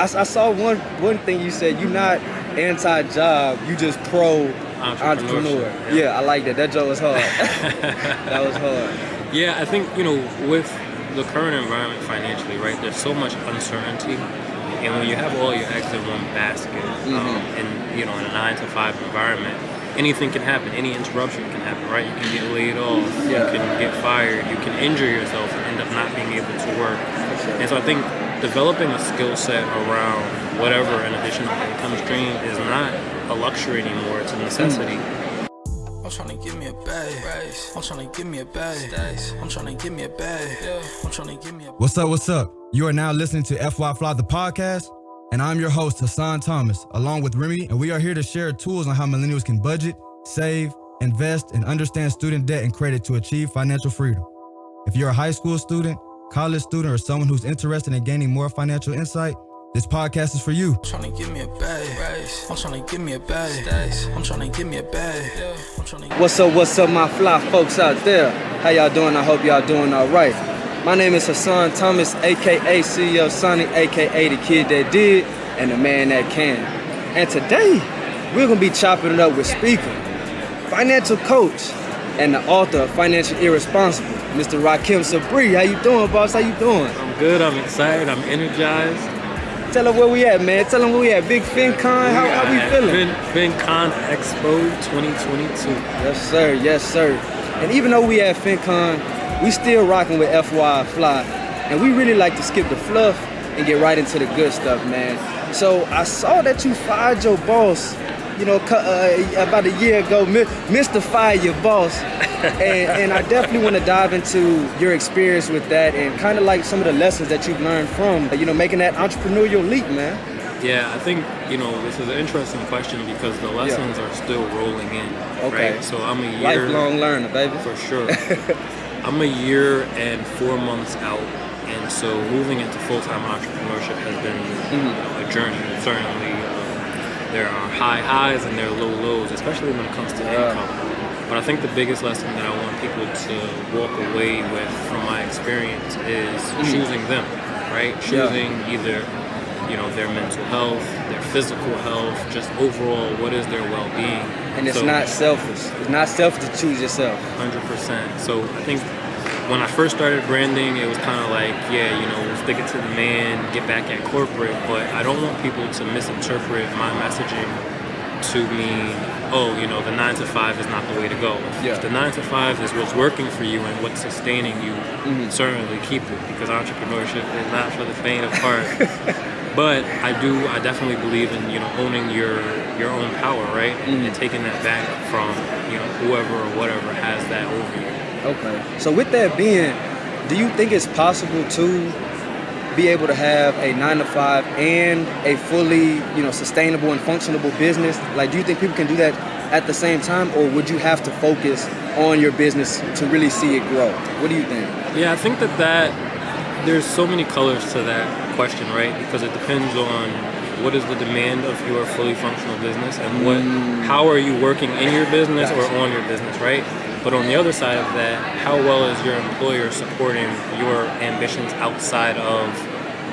I saw one thing you said. You're not anti-job. You just pro-entrepreneur. Yeah, I like that. That joke was hard. That was hard. Yeah, I think, with the current environment financially, right, there's so much uncertainty. And when you have all your eggs in one basket, in a 9-to-5 environment, anything can happen. Any interruption can happen, right? You can get laid off, you can get fired, you can injure yourself and end up not being able to work. And so I think developing a skill set around whatever an additional income stream is not a luxury anymore, it's a necessity. I'm trying to give me a bag. I'm trying to give me a bag. I'm trying to give me a bag. I'm trying to give me a bag. What's up? You are now listening to FY Fly the podcast, and I'm your host, Hassan Thomas, along with Remy, and we are here to share tools on how millennials can budget, save, invest, and understand student debt and credit to achieve financial freedom. If you're a high school student, college student, or someone who's interested in gaining more financial insight, this podcast is for you. I'm trying to give me a bag. I'm trying to give me a bag. I'm trying to give me a bag. What's up, my fly folks out there? How y'all doing? I hope y'all doing all right. My name is Hassan Thomas, a.k.a. CEO Sonny, a.k.a. the kid that did and the man that can. And today, we're going to be chopping it up with speaker, financial coach, and the author of Financial Irresponsible, Mr. Rahkim Sabree. How you doing, boss? How you doing? I'm good. I'm excited. I'm energized. Tell them where we at, man. Tell them where we at. Big FinCon. How we feeling? FinCon Expo 2022. Yes, sir. And even though we at FinCon, we still rocking with FY Fly, and we really like to skip the fluff and get right into the good stuff, man. So I saw that you fired your boss, about a year ago. Mr. Fire your boss, and I definitely want to dive into your experience with that and kind of like some of the lessons that you've learned from, making that entrepreneurial leap, man. Yeah, I think, this is an interesting question because the lessons are still rolling in, okay. Right? So I'm a year... Lifelong learner, baby. For sure. I'm a year and 4 months out, and so moving into full-time entrepreneurship has been a journey. Certainly, there are high highs and there are low lows, especially when it comes to income. But I think the biggest lesson that I want people to walk away with from my experience is choosing them, right? Choosing either, their mental health, their physical health, just overall, what is their well-being. And it's not selfish. It's not selfish to choose yourself. 100%. So I think when I first started branding, it was kind of like, stick it to the man, get back at corporate. But I don't want people to misinterpret my messaging to mean, the 9-to-5 is not the way to go. If the 9-to-5 is what's working for you and what's sustaining you, certainly keep it, because entrepreneurship is not for the faint of heart. But I definitely believe in, owning your own power, right? And taking that back from, whoever or whatever has that over you. Okay. So with that being, do you think it's possible to be able to have a 9-to-5 and a fully, sustainable and functionable business? Like, do you think people can do that at the same time, or would you have to focus on your business to really see it grow? What do you think? Yeah, I think that there's so many colors to that question, right? Because it depends on what is the demand of your fully functional business and how are you working in your business or on your business, right? But on the other side of that, how well is your employer supporting your ambitions outside of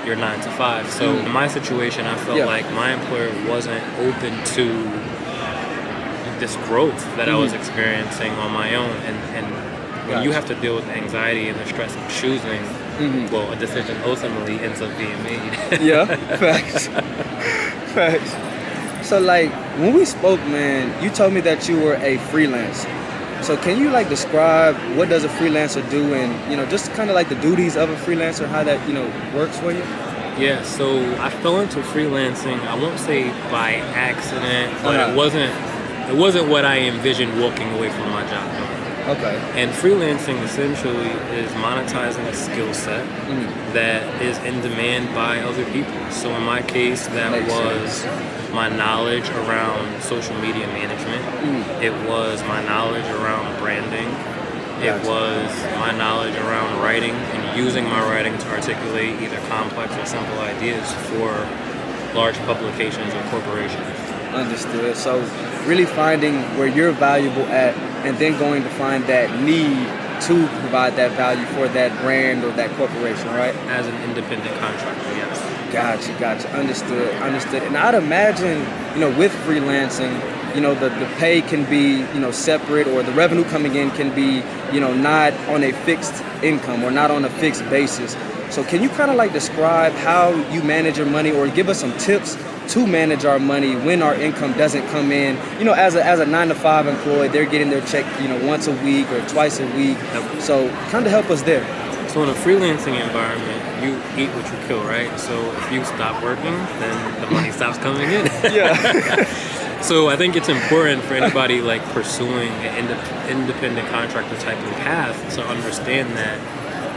your 9-to-5? So in my situation, I felt like my employer wasn't open to this growth that I was experiencing on my own. And when you have to deal with the anxiety and the stress of choosing, a decision ultimately ends up being made. Facts. So when we spoke, man, you told me that you were a freelancer. So can you describe what does a freelancer do and, just kind of the duties of a freelancer, how that, works for you? Yeah, so I fell into freelancing, I won't say by accident, but it wasn't what I envisioned walking away from my job doing. Okay. And freelancing essentially is monetizing a skill set that is in demand by other people. So in my case, that was my knowledge around social media management. It was my knowledge around branding. It was my knowledge around writing and using my writing to articulate either complex or simple ideas for large publications or corporations. Understood. So really finding where you're valuable at and then going to find that need to provide that value for that brand or that corporation, right? As an independent contractor, yes. Gotcha. Understood. And I'd imagine, with freelancing, the pay can be, separate, or the revenue coming in can be, not on a fixed income or not on a fixed basis. So can you kind of like describe how you manage your money, or give us some tips to manage our money when our income doesn't come in? As a 9-to-5 employee, they're getting their check, once a week or twice a week. Yep. So kind of help us there. So in a freelancing environment, you eat what you kill, right? So if you stop working, then the money stops coming in. Yeah. So I think it's important for anybody like pursuing an independent contractor type of path to understand that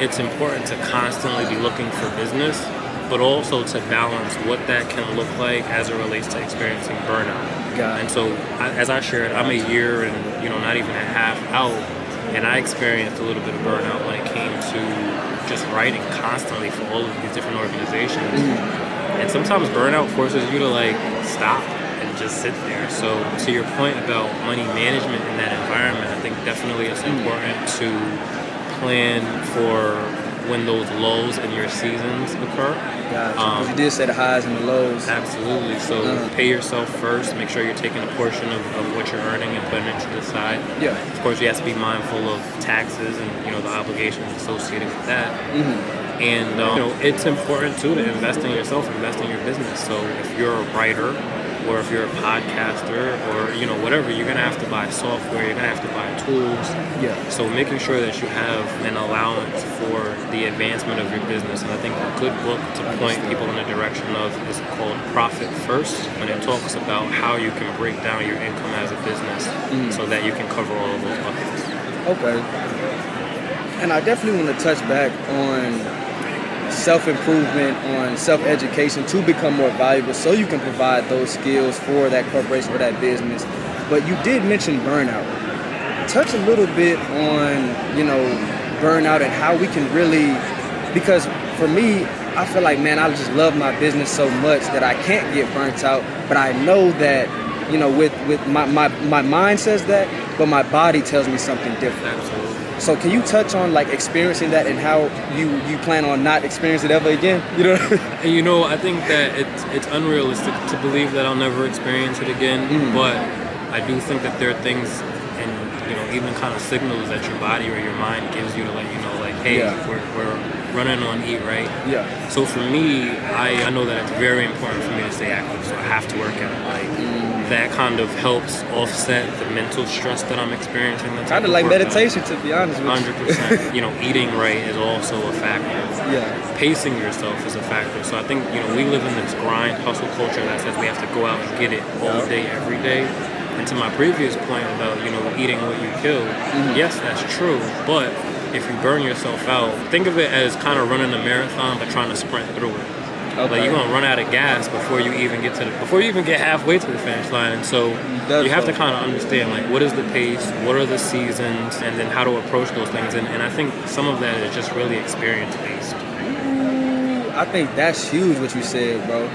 it's important to constantly be looking for business, but also to balance what that can look like as it relates to experiencing burnout. And so, as I shared, I'm a year and not even a half out, and I experienced a little bit of burnout when it came to just writing constantly for all of these different organizations. And sometimes burnout forces you to like stop and just sit there. So to your point about money management in that environment, I think definitely it's important to plan for when those lows in your seasons occur. Gotcha. You did say the highs and the lows. Absolutely. So pay yourself first. Make sure you're taking a portion of what you're earning and putting it to the side. Yeah. Of course, you have to be mindful of taxes and the obligations associated with that. And it's important too to invest in yourself, invest in your business. So if you're a writer, or if you're a podcaster, or whatever, you're gonna have to buy software, you're gonna have to buy tools. Yeah. So making sure that you have an allowance for the advancement of your business. And I think a good book to point people in the direction of is called Profit First, and it talks about how you can break down your income as a business so that you can cover all of those buckets. Okay. And I definitely want to touch back on self-improvement, on self-education to become more valuable so you can provide those skills for that corporation or that business. But you did mention burnout. Touch a little bit on, burnout and how we can really, because for me, I feel like, man, I just love my business so much that I can't get burnt out, but I know that, with my mind says that, but my body tells me something different. Absolutely. So can you touch on like experiencing that and how you plan on not experiencing it ever again? And I think that it's unrealistic to believe that I'll never experience it again. But I do think that there are things and even kind of signals that your body or your mind gives you to let you know, like, hey, we're running on E, right? Yeah. So for me, I know that it's very important for me to stay active. So I have to work out. That kind of helps offset the mental stress that I'm experiencing. Kind of like meditation, to be honest with you. 100%. Eating right is also a factor. Yeah. Pacing yourself is a factor. So I think, we live in this grind hustle culture that says we have to go out and get it all day, every day. And to my previous point about, eating what you kill, yes, that's true. But if you burn yourself out, think of it as kind of running a marathon but trying to sprint through it. Okay. Like you're gonna run out of gas before you even get halfway to the finish line. And so you have to kind of understand, like, what is the pace, what are the seasons, and then how to approach those things. And I think some of that is just really experience based. I think that's huge what you said, bro.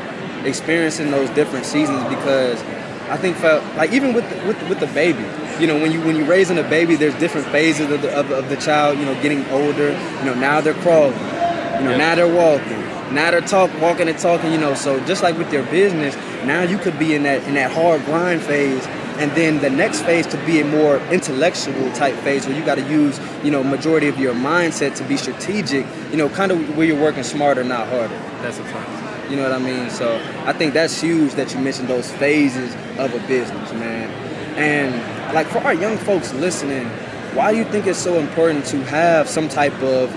Experiencing those different seasons, because I think like even with the baby, when you raising a baby, there's different phases of the child, getting older. Now they're crawling, now they're walking. Now they're walking and talking, so just like with your business, now you could be in that hard grind phase, and then the next phase could be a more intellectual type phase where you got to use, majority of your mindset to be strategic, kind of where you're working smarter, not harder. That's a fact. You know what I mean? So I think that's huge that you mentioned those phases of a business, man. And like for our young folks listening, why do you think it's so important to have some type of,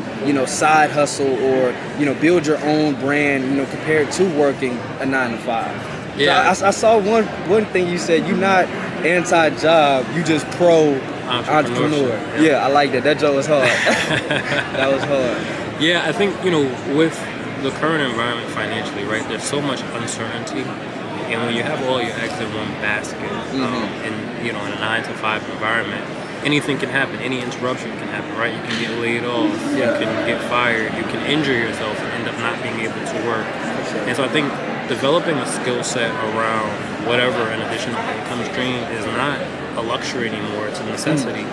side hustle or, build your own brand, compared to working a 9-to-5? Yeah. So I saw one thing you said, you're not anti-job, you just pro-entrepreneur. Yeah, I like that. That joke was hard. That was hard. Yeah, I think, with the current environment financially, right, there's so much uncertainty. And when you have all your eggs in one basket, in a 9-to-5 environment, anything can happen. Any interruption can happen, right? You can get laid off, you can get fired, you can injure yourself and end up not being able to work. And so I think developing a skill set around whatever an additional income stream is not a luxury anymore, it's a necessity.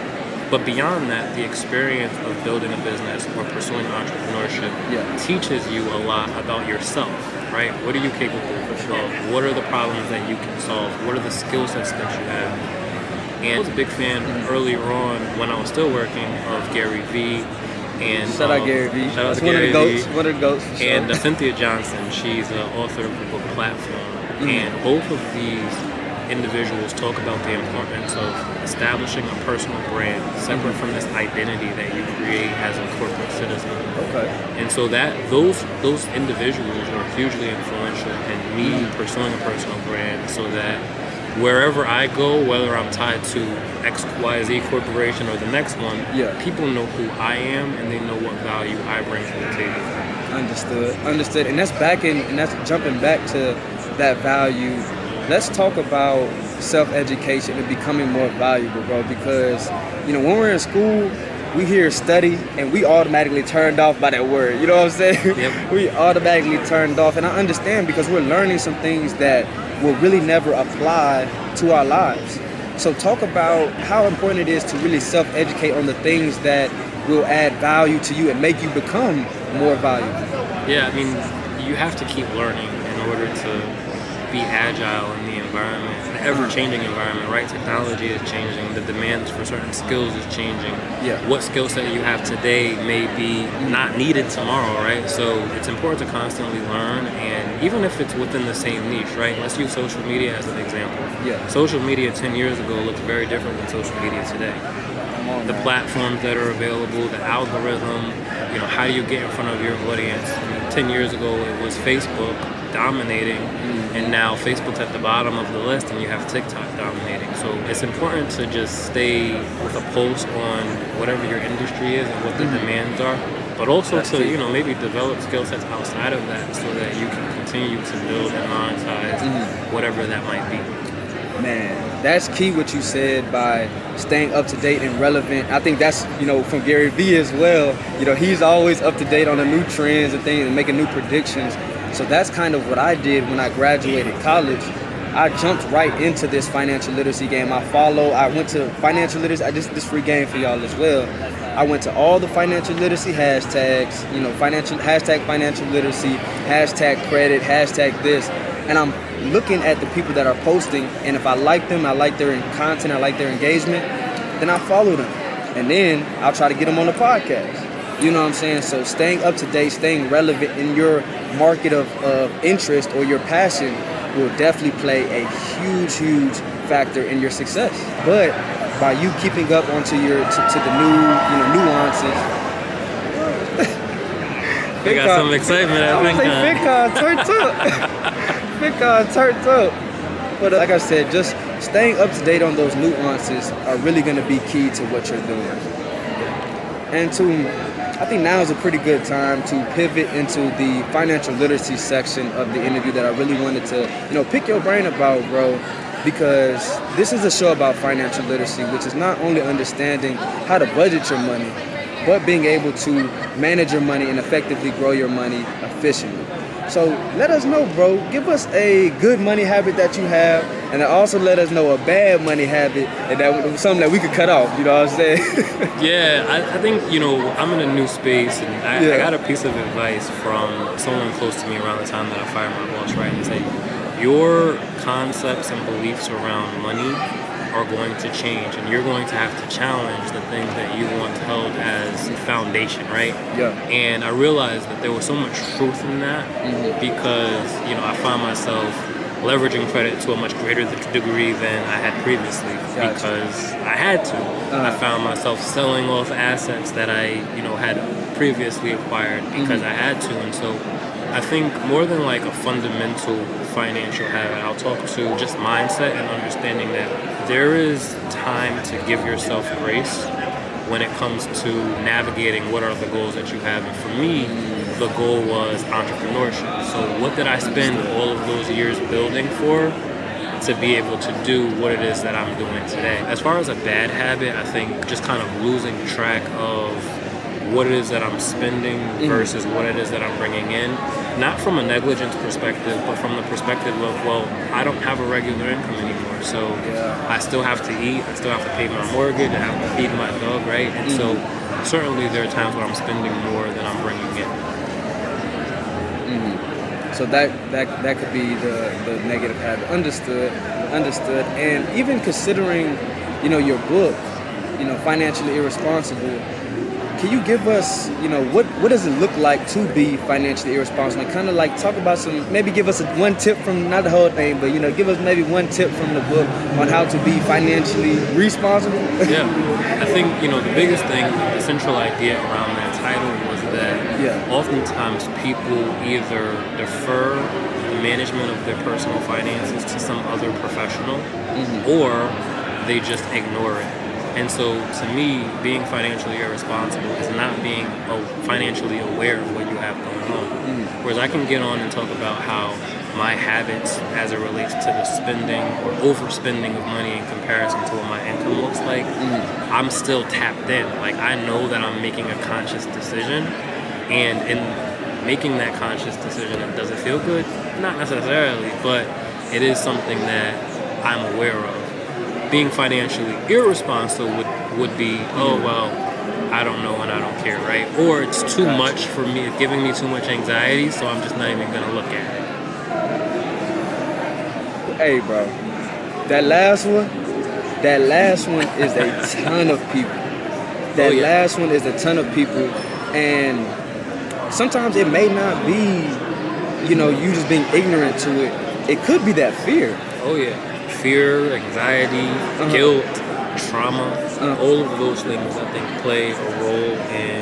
But beyond that, the experience of building a business or pursuing entrepreneurship teaches you a lot about yourself. right? What are you capable of? What are the problems that you can solve? What are the skill sets that you have? And I was a big fan earlier on when I was still working of Gary Vee. And Shout out Gary Vee. Shout out That's to one of Gary the goats. Vee. One of the goats for sure. And Cynthia Johnson, she's the author of the book Platform. And both of these individuals talk about the importance of establishing a personal brand separate from this identity that you create as a corporate citizen. Okay. And so that those individuals are hugely influential in me pursuing a personal brand, so that wherever I go, whether I'm tied to XYZ corporation or the next one, people know who I am and they know what value I bring to the table. Understood. And that's jumping back to that value. Let's talk about self-education and becoming more valuable, bro, because, you know, when we're in school, we hear study and we automatically turned off by that word. You know what I'm saying? Yep. We automatically turned off. And I understand, because we're learning some things that will really never apply to our lives. So talk about how important it is to really self-educate on the things that will add value to you and make you become more valuable. Yeah, I mean, you have to keep learning in order to be agile in the environment, the ever-changing environment, right? Technology is changing, the demands for certain skills is changing. Yeah. What skill set you have today may be not needed tomorrow, right? So it's important to constantly learn, and even if it's within the same niche, right? Let's use social media as an example. Yeah. Social media 10 years ago looked very different than social media today. The platforms that are available, the algorithm, you know, how do you get in front of your audience? I mean, 10 years ago it was Facebook dominating, and now Facebook's at the bottom of the list and you have TikTok dominating. So it's important to just stay with a pulse on whatever your industry is and what the demands are, but also to, you know, maybe develop skill sets outside of that so that you can continue to build and monetize whatever that might be. Man, that's key what you said by staying up to date and relevant. I think that's, you know, from Gary Vee as well. You know, he's always up to date on the new trends and things and making new predictions. So that's kind of what I did when I graduated college. I jumped right into this financial literacy game. I went to financial literacy. I just this free game for y'all as well. I went to all the financial literacy hashtags, you know, hashtag financial literacy, hashtag credit, hashtag this. And I'm looking at the people that are posting, and if I like them, I like their content, I like their engagement, then I follow them. And then I'll try to get them on the podcast. You know what I'm saying? So staying up to date, staying relevant in your market of interest or your passion will definitely play a huge factor in your success. But by you keeping up onto to the new, you know, nuances. I got some excitement at FinCon. FinCon turned up. But like I said, just staying up to date on those nuances are really going to be key to what you're doing. And I think now is a pretty good time to pivot into the financial literacy section of the interview that I really wanted to, you know, pick your brain about, bro, because this is a show about financial literacy, which is not only understanding how to budget your money, but being able to manage your money and effectively grow your money efficiently. So let us know, bro. Give us a good money habit that you have, and then also let us know a bad money habit and that something that we could cut off. You know what I'm saying? Yeah, I think, you know, I'm in a new space, and I got a piece of advice from someone close to me around the time that I fired my boss, right? And say, your concepts and beliefs around money are going to change, and you're going to have to challenge the things that you once held as foundation, right? Yeah. And I realized that there was so much truth in that because, you know, I found myself leveraging credit to a much greater degree than I had previously because I had to. I found myself selling off assets that I, you know, had previously acquired because I had to. And so I think more than like a fundamental financial habit, I'll talk to just mindset and understanding that there is time to give yourself grace when it comes to navigating what are the goals that you have. And for me, the goal was entrepreneurship. So what did I spend all of those years building for to be able to do what it is that I'm doing today? As far as a bad habit, I think just kind of losing track of what it is that I'm spending versus what it is that I'm bringing in. Not from a negligence perspective, but from the perspective of, well, I don't have a regular income anymore. So I still have to eat, I still have to pay my mortgage, I have to feed my dog, right? And so certainly there are times where I'm spending more than I'm bringing in. So that could be the negative habit. Understood. And even considering, your book, Financially Irresponsible, can you give us, what does it look like to be financially irresponsible? And kind of like talk about maybe give us one tip from, not the whole thing, but, give us maybe one tip from the book on how to be financially responsible. Yeah, I think, the biggest thing, the central idea around that title was that oftentimes people either defer the management of their personal finances to some other professional, or they just ignore it. And so, to me, being financially irresponsible is not being financially aware of what you have going on. Whereas I can get on and talk about how my habits as it relates to the spending or overspending of money in comparison to what my income looks like, I'm still tapped in. Like, I know that I'm making a conscious decision, and in making that conscious decision, does it feel good? Not necessarily, but it is something that I'm aware of. Being financially irresponsible would be, I don't know and I don't care, right? Or it's too much for me, it's giving me too much anxiety, so I'm just not even gonna look at it. Hey, bro, that last one is a ton of people. Last one is a ton of people, and sometimes it may not be, you just being ignorant to it. It could be that fear. Oh yeah. Fear, anxiety, guilt, trauma, all of those things I think play a role in,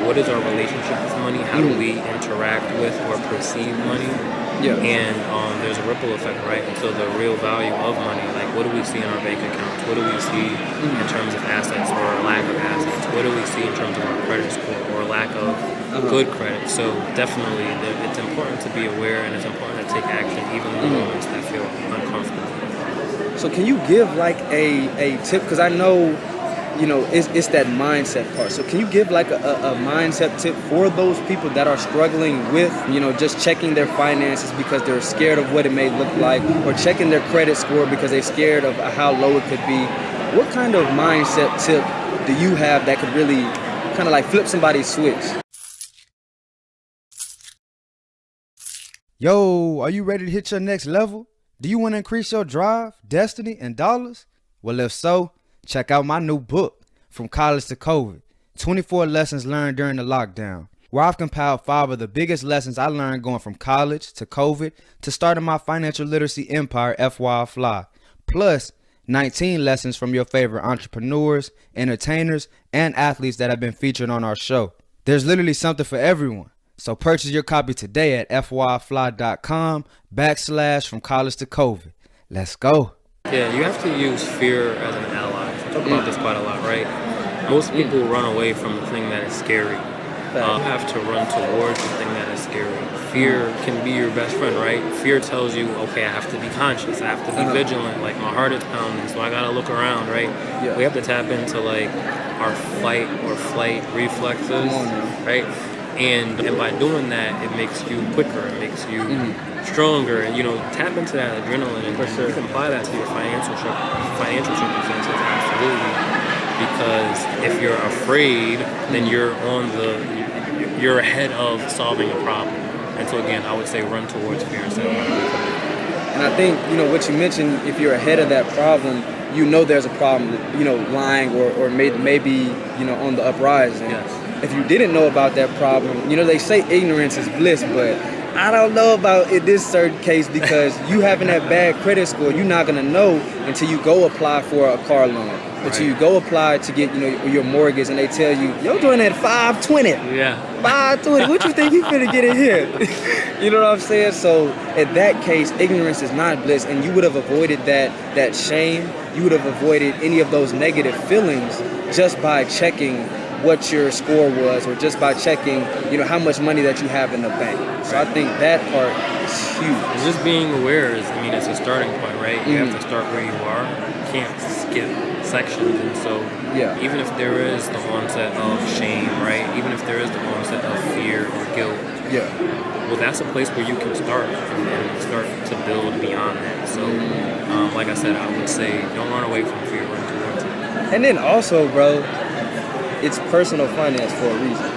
what is our relationship with money? How do we interact with or perceive money? Yeah. And there's a ripple effect, right? And so the real value of money, like what do we see in our bank accounts? What do we see in terms of assets or lack of assets? What do we see in terms of our credit score or lack of good credit? So definitely it's important to be aware, and it's important to take action even in the moments that feel uncomfortable. So can you give like a tip? Because I know, it's that mindset part. So can you give like a mindset tip for those people that are struggling with, just checking their finances because they're scared of what it may look like, or checking their credit score because they're scared of how low it could be? What kind of mindset tip do you have that could really kind of like flip somebody's switch? Yo, are you ready to hit your next level? Do you want to increase your drive, destiny, and dollars? Well, if so, check out my new book, From College to COVID, 24 Lessons Learned During the Lockdown, where I've compiled 5 of the biggest lessons I learned going from college to COVID to starting my financial literacy empire, FYFly, plus 19 lessons from your favorite entrepreneurs, entertainers, and athletes that have been featured on our show. There's literally something for everyone. So purchase your copy today at fyfly.com/From College to COVID. Let's go. Yeah, you have to use fear as an ally. I talk about this quite a lot, right? Most people run away from the thing that is scary. You have to run towards the thing that is scary. Fear can be your best friend, right? Fear tells you, okay, I have to be conscious. I have to be vigilant. Like, my heart is pounding, so I got to look around, right? Yeah. We have to tap into, like, our fight or flight reflexes, right? And by doing that, it makes you quicker, it makes you stronger, and tap into that adrenaline, and you can apply that to your financial circumstances, absolutely. Because if you're afraid, then you're ahead of solving a problem. And so again, I would say run towards fear instead of running away from it. And I think what you mentioned, if you're ahead of that problem, there's a problem, lying or maybe on the uprising. Yes. If you didn't know about that problem, they say ignorance is bliss, but I don't know about in this certain case, because you having that bad credit score, you're not going to know until you go apply for a car loan, until you go apply to get your mortgage, and they tell you, you're doing that 520. Yeah. 520. What you think you finna get in here? You know what I'm saying? So in that case, ignorance is not bliss, and you would have avoided that shame. You would have avoided any of those negative feelings just by checking what your score was, or just by checking, how much money that you have in the bank. So I think that part is huge. It's just being aware it's a starting point, right? You have to start where you are. You can't skip sections. And so even if there is the onset of shame, right? Even if there is the onset of fear or guilt, well, that's a place where you can start and start to build beyond that. So like I said, I would say don't run away from fear, run towards it. And then also, bro, it's personal finance for a reason.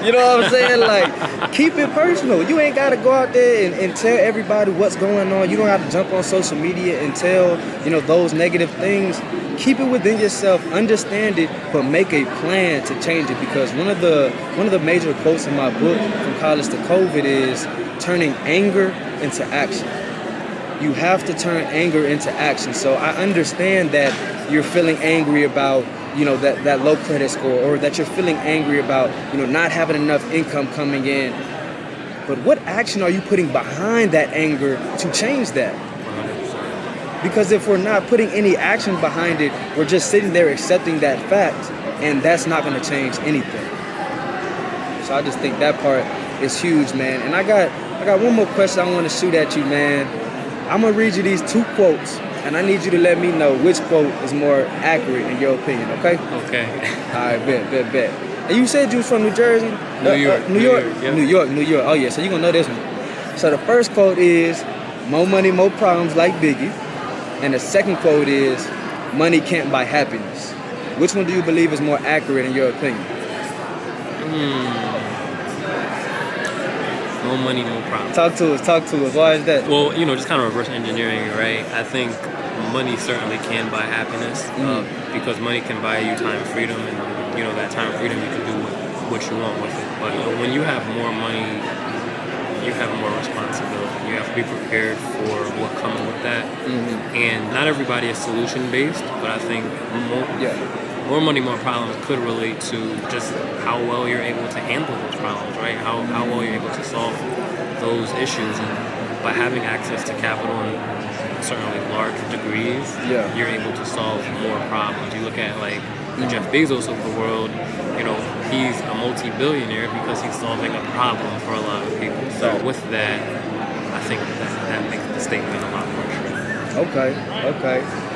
You know what I'm saying? Like, Keep it personal. You ain't got to go out there and tell everybody what's going on. You don't have to jump on social media and tell, those negative things. Keep it within yourself, understand it, but make a plan to change it. Because one of the major quotes in my book, From College to COVID, is turning anger into action. You have to turn anger into action. So I understand that you're feeling angry about, that low credit score, or that you're feeling angry about, not having enough income coming in. But what action are you putting behind that anger to change that? Because if we're not putting any action behind it, we're just sitting there accepting that fact, and that's not going to change anything. So I just think that part is huge, man. And I got one more question I want to shoot at you, man. I'm going to read you these 2 quotes, and I need you to let me know which quote is more accurate in your opinion, okay? Okay. All right, bet. And you said you was from New Jersey? New York. New York? Yeah. New York. Oh, yeah, so you're going to know this one. So the first quote is, more money, more problems, like Biggie. And the second quote is, money can't buy happiness. Which one do you believe is more accurate in your opinion? More money, more problems. Talk to us. Why is that? Well, just kind of reverse engineering, right? I think money certainly can buy happiness because money can buy you time freedom, and that time freedom you can do what you want with it. But when you have more money, you have more responsibility. You have to be prepared for what comes with that. And not everybody is solution based, but I think more money, more problems could relate to just how well you're able to handle those problems, right? How well you're able to solve those issues. And by having access to capital in certainly large degrees, you're able to solve more problems. You look at like the Jeff Bezos of the world, he's a multi-billionaire because he's solving a problem for a lot of people. So with that, I think that makes the statement a lot more true. Okay.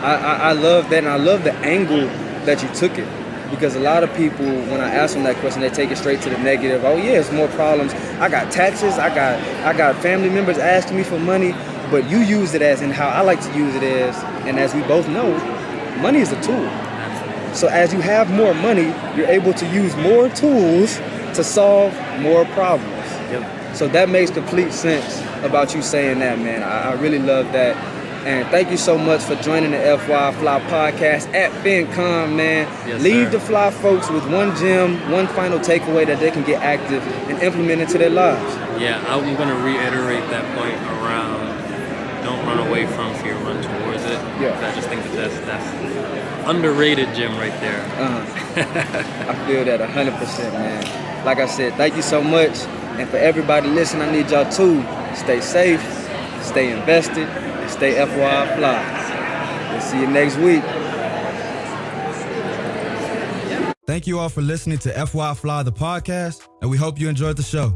I love that, and I love the angle that you took it, because a lot of people, when I ask them that question, they take it straight to the negative. Oh yeah, it's more problems. I got taxes. I got family members asking me for money. But you use it as, and how I like to use it as, and as we both know, money is a tool. So as you have more money, you're able to use more tools to solve more problems. So that makes complete sense about you saying that, man. I really love that. And thank you so much for joining the FY Fly podcast at FinCon, man. Yes, Leave sir. the Fly folks with one gem, one final takeaway that they can get active and implement into their lives. Yeah, I'm going to reiterate that point around don't run away from fear, run towards it. Yeah. I just think that's underrated gem right there. I feel that 100%, man. Like I said, thank you so much. And for everybody listening, I need y'all to stay safe, stay invested, and stay FY Fly. We'll see you next week. Thank you all for listening to FY Fly, the podcast, and we hope you enjoyed the show.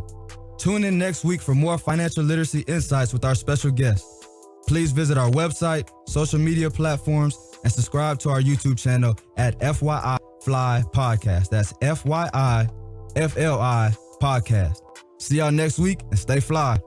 Tune in next week for more financial literacy insights with our special guests. Please visit our website, social media platforms, and subscribe to our YouTube channel at FYI Fly Podcast. That's FYI FLI Podcast. See y'all next week and stay fly.